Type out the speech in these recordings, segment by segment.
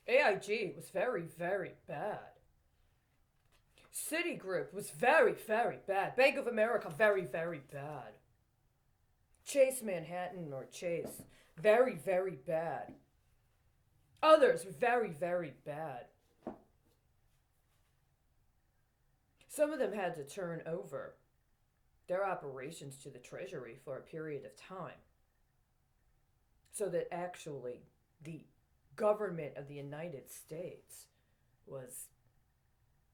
AIG was very, very bad. Citigroup was very, very bad. Bank of America, very, very bad. Chase Manhattan or Chase, very, very bad. Others, very, very bad. Some of them had to turn over their operations to the Treasury for a period of time so that actually the government of the United States was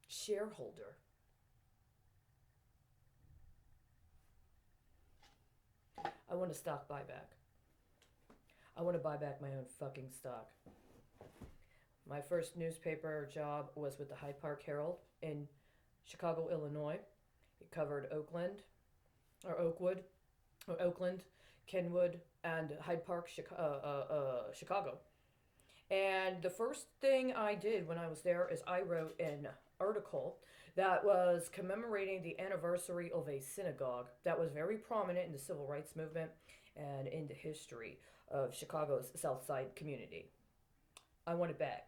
shareholder. I want a stock buyback. I want to buy back my own fucking stock. My first newspaper job was with the Hyde Park Herald in Chicago, Illinois. It covered Oakland, Kenwood, and Hyde Park, Chicago. And the first thing I did when I was there is I wrote an article that was commemorating the anniversary of a synagogue that was very prominent in the civil rights movement and in the history of Chicago's South Side community. I want it back.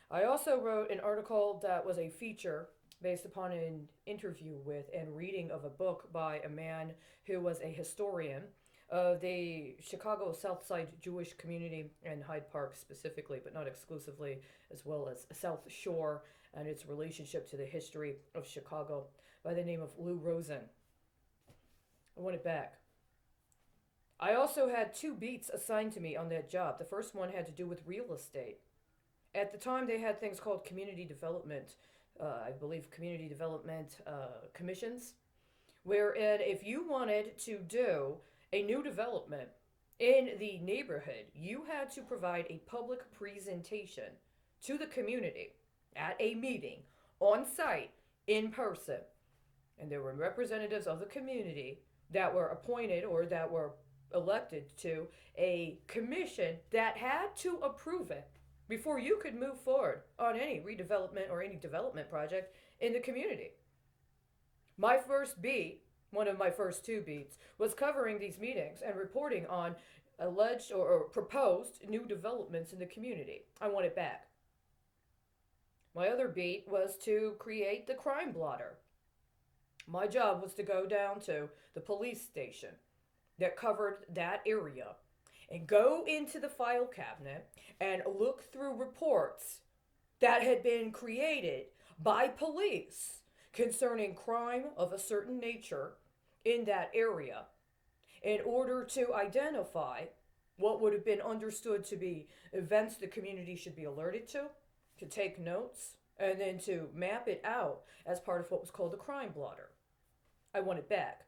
I also wrote an article that was a feature based upon an interview with and reading of a book by a man who was a historian of the Chicago South Side Jewish community and Hyde Park specifically, but not exclusively, as well as South Shore and its relationship to the history of Chicago, by the name of Lou Rosen. I want it back. I also had two beats assigned to me on that job. The first one had to do with real estate. At the time, they had things called community development, I believe community development commissions, wherein if you wanted to do a new development in the neighborhood, you had to provide a public presentation to the community at a meeting on site in person. And there were representatives of the community that were appointed or that were elected to a commission that had to approve it before you could move forward on any redevelopment or any development project in the community. My first beat, one of my first two beats, was covering these meetings and reporting on alleged or proposed new developments in the community. I want it back. My other beat was to create the crime blotter. My job was to go down to the police station that covered that area and go into the file cabinet and look through reports that had been created by police concerning crime of a certain nature in that area in order to identify what would have been understood to be events the community should be alerted to take notes, and then to map it out as part of what was called the crime blotter. I want it back.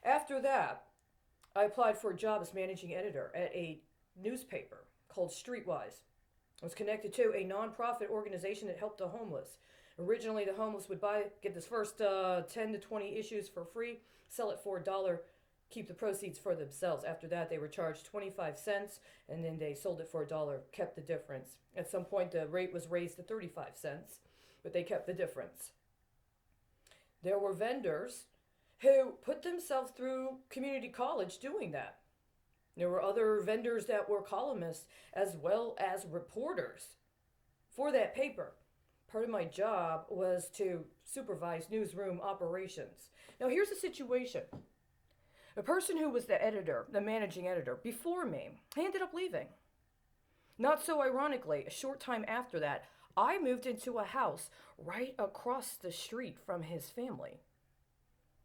After that, I applied for a job as managing editor at a newspaper called Streetwise. I was connected to a nonprofit organization that helped the homeless. Originally, the homeless would get this first 10 to 20 issues for free, sell it for $1, keep the proceeds for themselves. After that, they were charged 25 cents, and then they sold it for $1, kept the difference. At some point, the rate was raised to 35 cents, but they kept the difference. There were vendors who put themselves through community college doing that. There were other vendors that were columnists as well as reporters for that paper. Part of my job was to supervise newsroom operations. Now, here's the situation. The person who was the editor, the managing editor, before me, he ended up leaving. Not so ironically, a short time after that, I moved into a house right across the street from his family.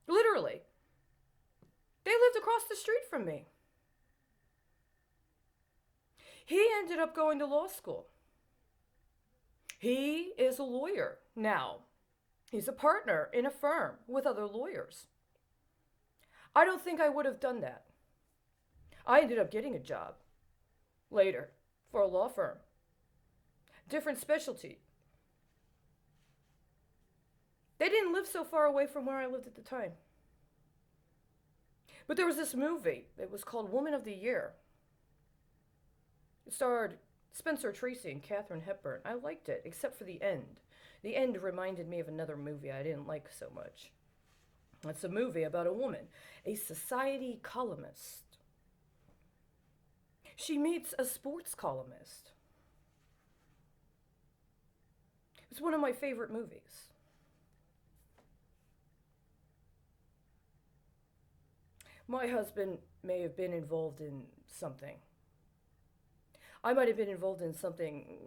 Literally. They lived across the street from me. He ended up going to law school. He is a lawyer now. He's a partner in a firm with other lawyers. I don't think I would have done that. I ended up getting a job later for a law firm. Different specialty. They didn't live so far away from where I lived at the time. But there was this movie. It was called Woman of the Year. It starred Spencer Tracy and Katharine Hepburn. I liked it, except for the end. The end reminded me of another movie I didn't like so much. It's a movie about a woman, a society columnist, She meets a sports columnist. It's one of my favorite movies. My husband may have been involved in something. I might have been involved in something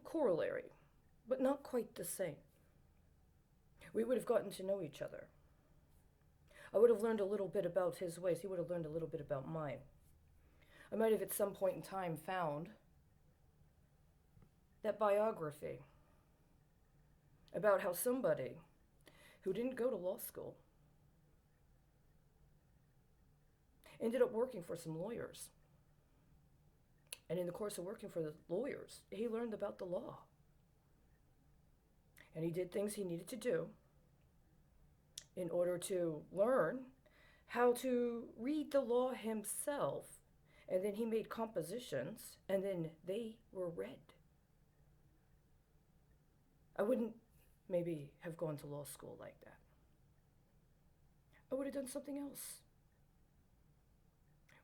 corollary, but not quite the same. We would have gotten to know each other. I would have learned a little bit about his ways. He would have learned a little bit about mine. I might have at some point in time found that biography about how somebody who didn't go to law school ended up working for some lawyers. And in the course of working for the lawyers, he learned about the law. And he did things he needed to do in order to learn how to read the law himself. And then he made compositions, and then they were read. I wouldn't maybe have gone to law school like that. I would have done something else.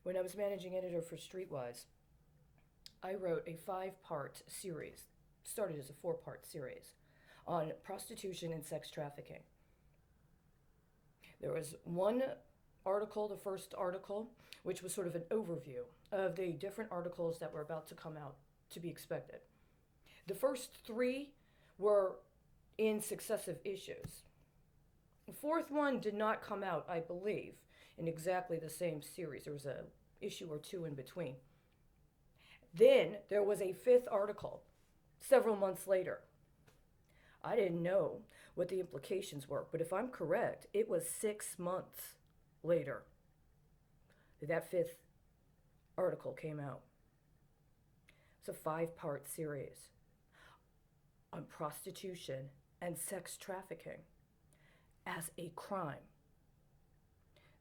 When I was managing editor for Streetwise, I wrote a 5-part series, started as a 4-part series, on prostitution and sex trafficking. There was one article, the first article, which was sort of an overview of the different articles that were about to come out to be expected. The first 3 were in successive issues. The 4th one did not come out, I believe, in exactly the same series. There was an issue or 2 in between. Then there was a 5th article several months later. I didn't know what the implications were, but if I'm correct, it was 6 months later that 5th article came out. It's a 5-part series on prostitution and sex trafficking as a crime.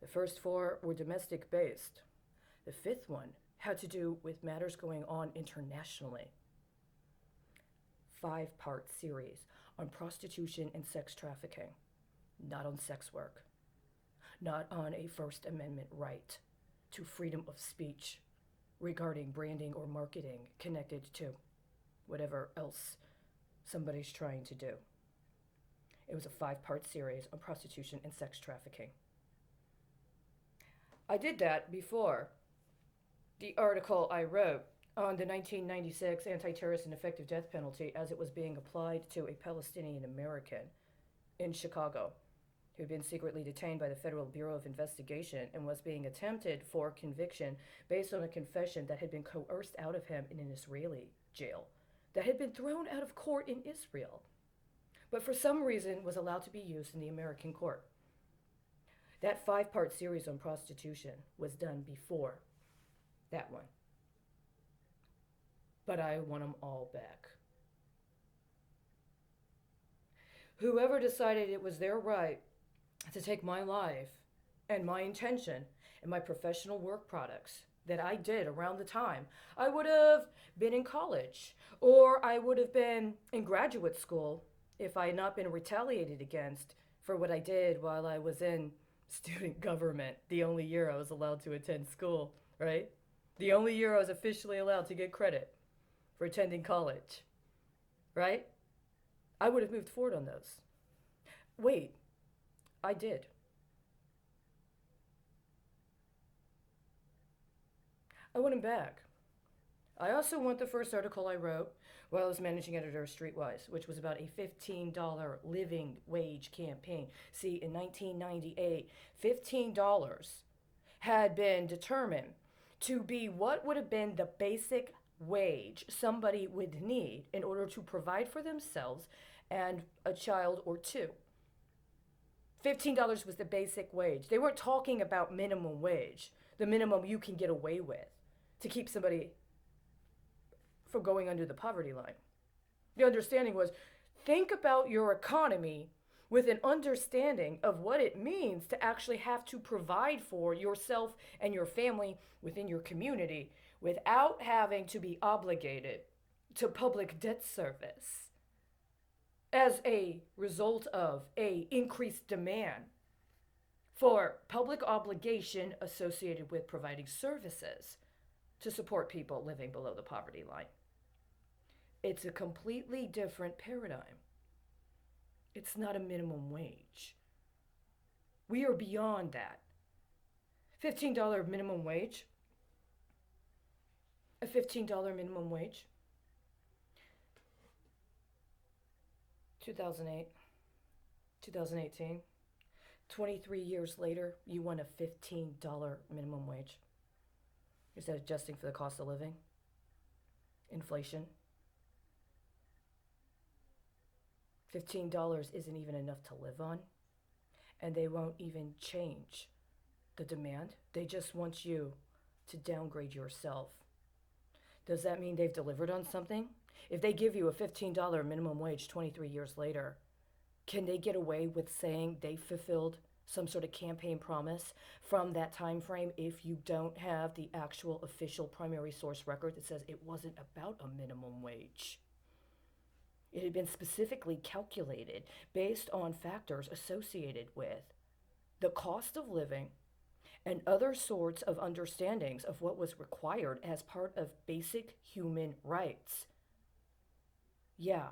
The first 4 were domestic based. The 5th one had to do with matters going on internationally. 5-part series on prostitution and sex trafficking, not on sex work, not on a First Amendment right to freedom of speech regarding branding or marketing connected to whatever else somebody's trying to do. It was a 5-part series on prostitution and sex trafficking. I did that before the article I wrote on the 1996 anti-terrorist and effective death penalty as it was being applied to a Palestinian American in Chicago who had been secretly detained by the Federal Bureau of Investigation and was being attempted for conviction based on a confession that had been coerced out of him in an Israeli jail that had been thrown out of court in Israel, but for some reason was allowed to be used in the American court. That 5-part series on prostitution was done before that one. But I want them all back. Whoever decided it was their right to take my life and my intention and my professional work products that I did around the time I would have been in college, or I would have been in graduate school if I had not been retaliated against for what I did while I was in student government, the only year I was allowed to attend school, right? The only year I was officially allowed to get credit for attending college, right? I would have moved forward on those. Wait, I did. I want him back. I also want the first article I wrote while I was managing editor of Streetwise, which was about a $15 living wage campaign. See, in 1998, $15 had been determined to be what would have been the basic wage somebody would need in order to provide for themselves and a child or 2. $15 was the basic wage. They weren't talking about minimum wage, the minimum you can get away with to keep somebody from going under the poverty line. The understanding was, think about your economy with an understanding of what it means to actually have to provide for yourself and your family within your community without having to be obligated to public debt service as a result of a increased demand for public obligation associated with providing services to support people living below the poverty line. It's a completely different paradigm. It's not a minimum wage. We are beyond that. $15 minimum wage. A $15 minimum wage. 2008, 2018. 23 years later, you want a $15 minimum wage. Is that adjusting for the cost of living? Inflation? $15 isn't even enough to live on, and they won't even change the demand. They just want you to downgrade yourself. Does that mean they've delivered on something? If they give you a $15 minimum wage 23 years later, can they get away with saying they fulfilled some sort of campaign promise from that time frame if you don't have the actual official primary source record that says it wasn't about a minimum wage? It had been specifically calculated based on factors associated with the cost of living and other sorts of understandings of what was required as part of basic human rights. Yeah,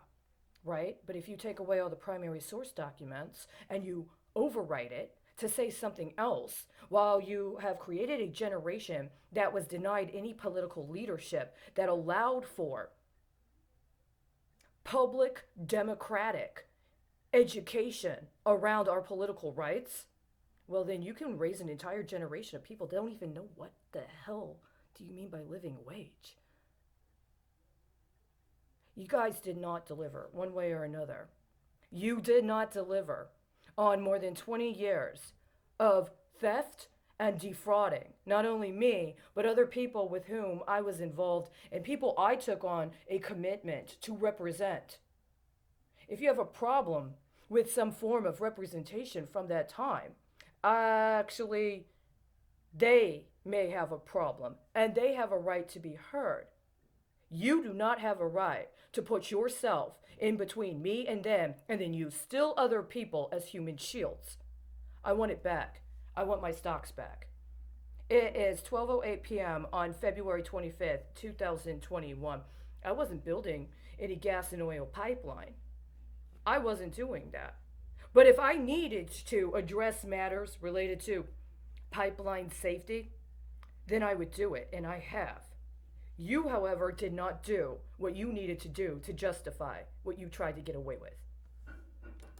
right? But if you take away all the primary source documents and you overwrite it to say something else, while you have created a generation that was denied any political leadership that allowed for public democratic education around our political rights, well, then you can raise an entire generation of people that don't even know what the hell do you mean by living wage. You guys did not deliver one way or another. You did not deliver on more than 20 years of theft and defrauding, not only me, but other people with whom I was involved and people I took on a commitment to represent. If you have a problem with some form of representation from that time, actually, they may have a problem and they have a right to be heard. You do not have a right to put yourself in between me and them and then use still other people as human shields. I want it back. I want my stocks back. It is 12:08 p.m. on February 25th, 2021. I wasn't building any gas and oil pipeline. I wasn't doing that. But if I needed to address matters related to pipeline safety, then I would do it, and I have. You, however, did not do what you needed to do to justify what you tried to get away with.